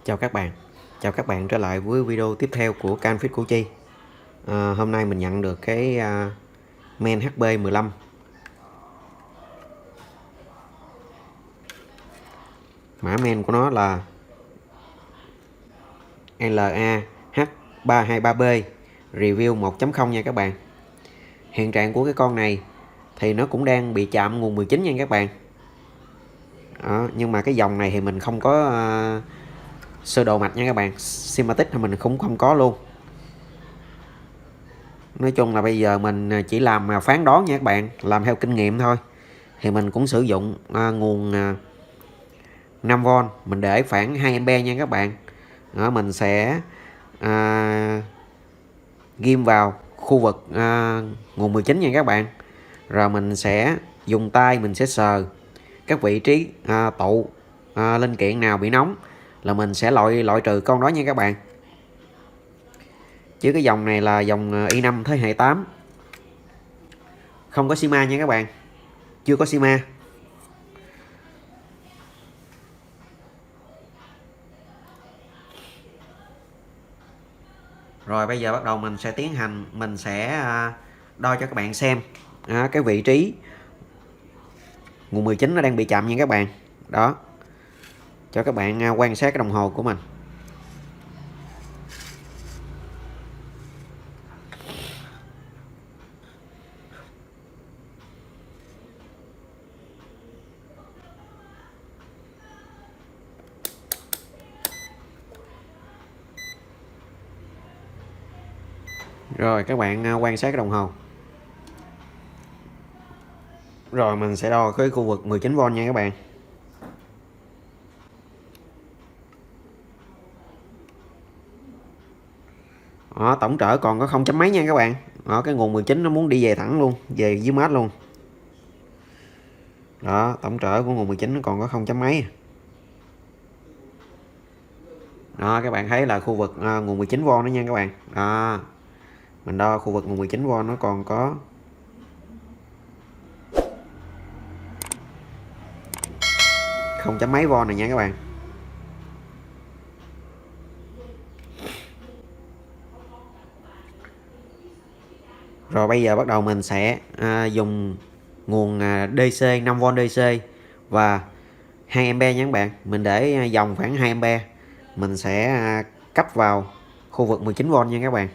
Chào các bạn, chào các bạn trở lại với video tiếp theo của kênh Fit Củ Chi. Hôm nay mình nhận được cái men HP15. Mã men của nó là LAH323B review 1.0 nha các bạn. Hiện trạng của cái con này thì nó cũng đang bị chạm nguồn 19 nha các bạn. Nhưng mà cái dòng này thì mình không có sơ đồ mạch nha các bạn. Schematic thì mình cũng không có luôn. Nói chung là bây giờ mình chỉ làm phán đoán nha các bạn, làm theo kinh nghiệm thôi. Thì mình cũng sử dụng nguồn 5V, mình để khoảng 2A nha các bạn. Đó, mình sẽ ghim vào khu vực nguồn 19 nha các bạn. Rồi mình sẽ dùng tay mình sẽ sờ các vị trí tụ linh kiện nào bị nóng là mình sẽ loại trừ con đó nha các bạn. Chứ cái dòng này là dòng i5 thế hệ 8, không có Sima nha các bạn, chưa có Sima. Rồi bây giờ bắt đầu mình sẽ tiến hành, mình sẽ đo cho các bạn xem cái vị trí nguồn 19 nó đang bị chậm nha các bạn. Đó, cho các bạn quan sát cái đồng hồ của mình. Rồi các bạn quan sát cái đồng hồ. Rồi mình sẽ đo cái khu vực 19V nha các bạn. Đó, tổng trở còn có 0 chấm mấy nha các bạn. Đó, cái nguồn 19 nó muốn đi về thẳng luôn, về dưới mát luôn. Đó, tổng trở của nguồn 19 nó còn có 0 chấm mấy. Đó, các bạn thấy là khu vực nguồn 19V đó nha các bạn. Đó, mình đo khu vực nguồn 19V nó còn có 0 chấm mấy V này nha các bạn. Rồi bây giờ bắt đầu mình sẽ dùng nguồn DC 5V DC và 2A nha các bạn. Mình để dòng khoảng 2A. Mình sẽ cấp vào khu vực 19V nha các bạn.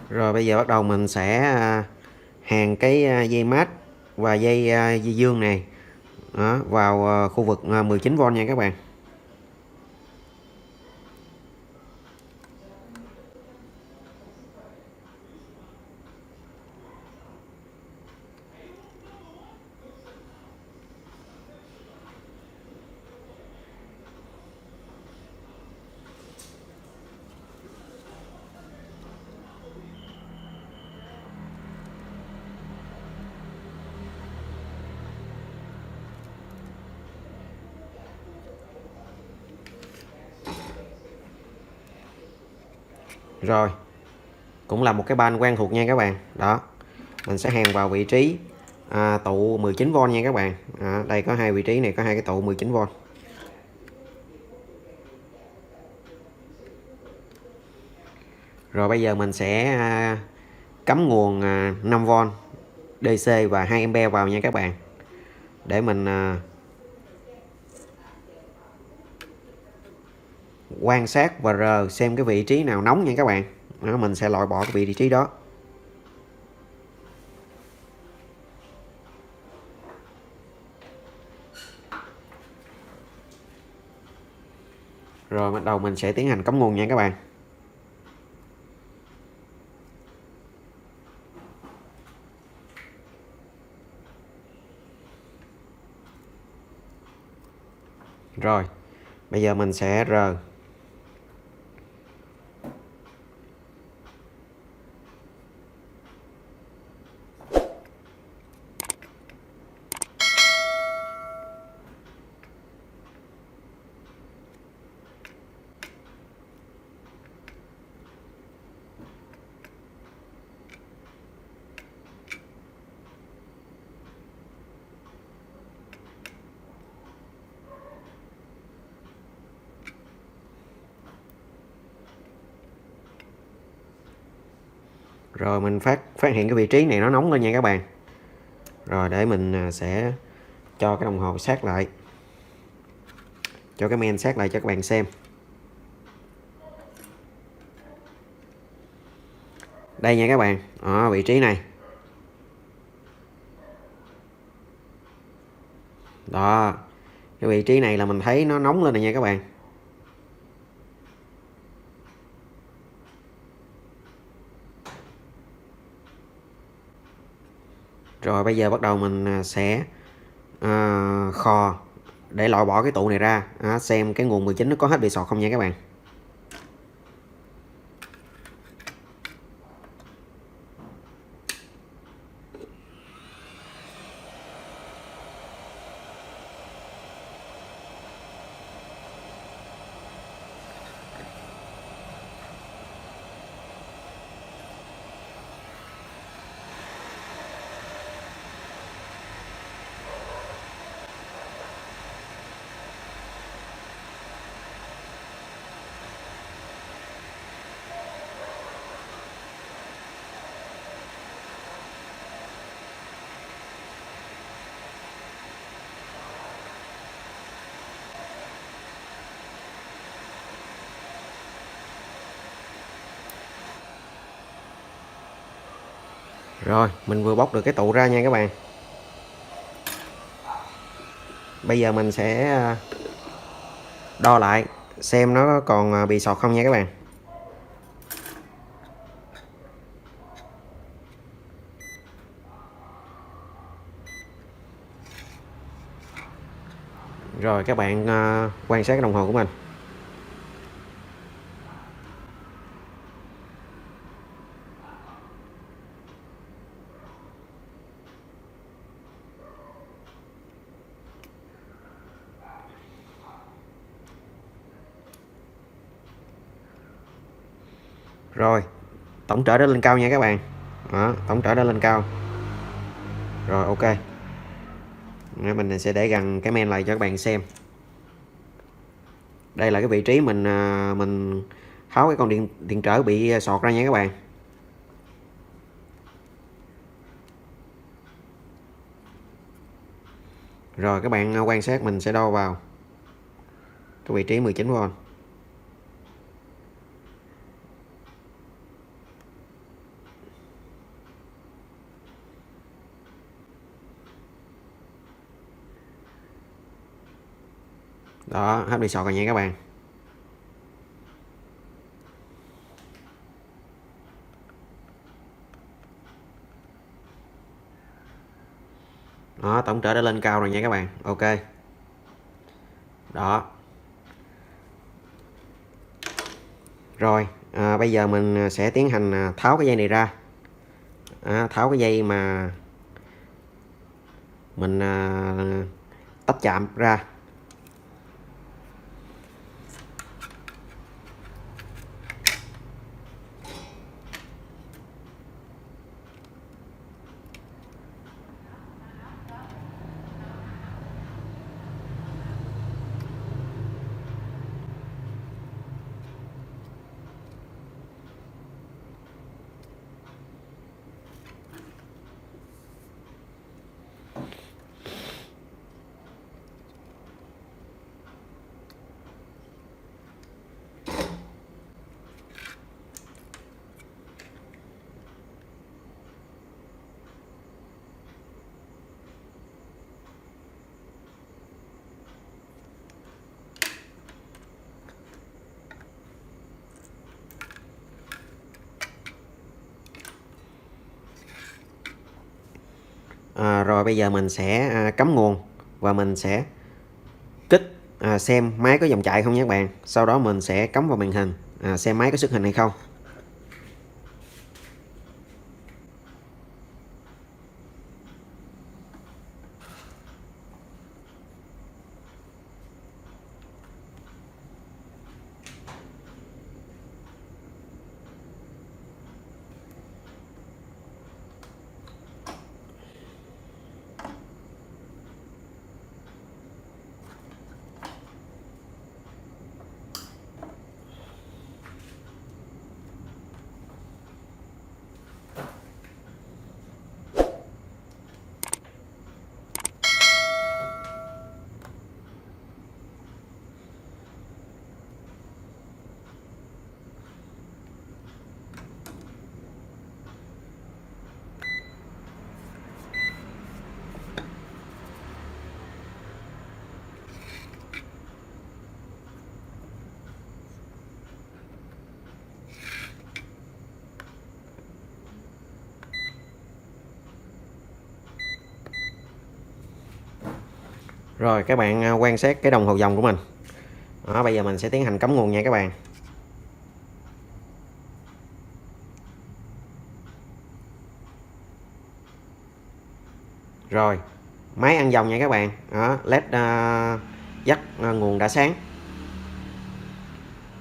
Rồi bây giờ bắt đầu mình sẽ hàn cái dây mát và dây dương này đó, vào khu vực 19V nha các bạn. Rồi, cũng là một cái ban quen thuộc nha các bạn. Đó, mình sẽ hàn vào vị trí tụ 19V nha các bạn. Đây có hai vị trí này, có hai cái tụ 19V. Rồi bây giờ mình sẽ cắm nguồn 5V DC và 2A vào nha các bạn, để mình quan sát và xem cái vị trí nào nóng nha các bạn. Đó, mình sẽ loại bỏ cái vị trí đó. Rồi bắt đầu mình sẽ tiến hành cắm nguồn nha các bạn. Rồi bây giờ mình sẽ rồi mình phát hiện cái vị trí này nó nóng lên nha các bạn. Rồi để mình sẽ cho cái đồng hồ sát lại, cho cái men sát lại cho các bạn xem. Đây nha các bạn, ở vị trí này. Đó, cái vị trí này là mình thấy nó nóng lên này nha các bạn. Rồi bây giờ bắt đầu mình sẽ khò để loại bỏ cái tụ này ra, xem cái nguồn 19 nó có hết bị sọt không nha các bạn. Rồi mình vừa bóc được cái tụ ra nha các bạn. Bây giờ mình sẽ đo lại xem nó còn bị sọt không nha các bạn. Rồi các bạn quan sát cái đồng hồ của mình. Rồi tổng trở đã lên cao nha các bạn. Đó, tổng trở đã lên cao. Rồi ok, mình sẽ để gần cái men lại cho các bạn xem. Đây là cái vị trí mình tháo cái con điện trở bị sọt ra nha các bạn. Rồi các bạn quan sát, mình sẽ đo vào cái vị trí 19V. Đó, hấp resort rồi nha các bạn. Đó, tổng trở đã lên cao rồi nha các bạn. Ok. Đó. Rồi, bây giờ mình sẽ tiến hành tháo cái dây này ra. Tháo cái dây mà mình tách chạm ra. Rồi bây giờ mình sẽ cắm nguồn và mình sẽ kích xem máy có dòng chạy không nha các bạn. Sau đó mình sẽ cắm vào màn hình xem máy có xuất hình hay không. Rồi các bạn quan sát cái đồng hồ dòng của mình. Đó, bây giờ mình sẽ tiến hành cắm nguồn nha các bạn. Rồi, máy ăn dòng nha các bạn. Đó, led dắt nguồn đã sáng.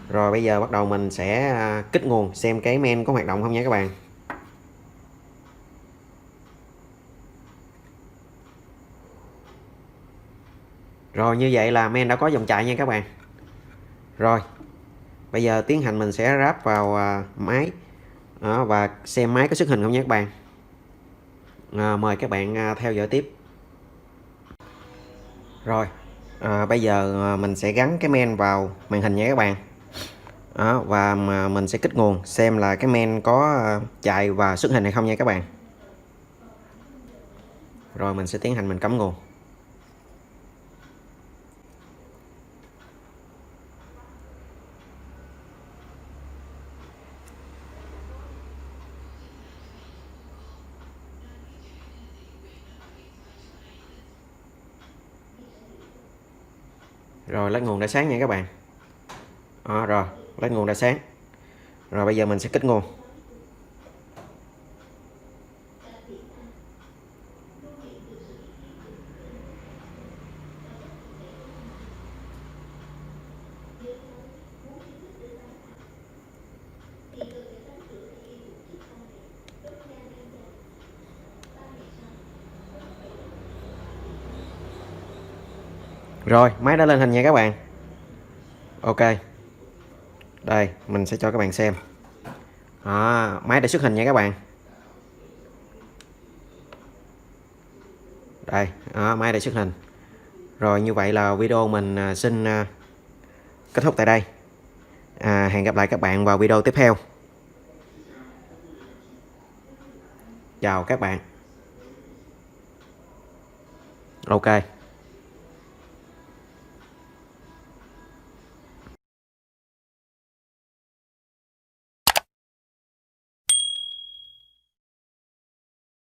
Rồi bây giờ bắt đầu mình sẽ kích nguồn xem cái main có hoạt động không nha các bạn. Rồi như vậy là main đã có dòng chạy nha các bạn. Rồi bây giờ tiến hành mình sẽ ráp vào máy và xem máy có xuất hình không nha các bạn. Mời các bạn theo dõi tiếp. Rồi bây giờ mình sẽ gắn cái main vào màn hình nha các bạn. Và mình sẽ kích nguồn xem là cái main có chạy và xuất hình hay không nha các bạn. Rồi mình sẽ tiến hành mình cắm nguồn. Rồi led nguồn đã sáng nha các bạn. Rồi led nguồn đã sáng. Rồi bây giờ mình sẽ kích nguồn. Rồi máy đã lên hình nha các bạn. Ok, đây mình sẽ cho các bạn xem. Máy đã xuất hình nha các bạn. Đây, máy đã xuất hình. Rồi như vậy là video mình xin kết thúc tại đây. Hẹn gặp lại các bạn vào video tiếp theo. Chào các bạn. Ok.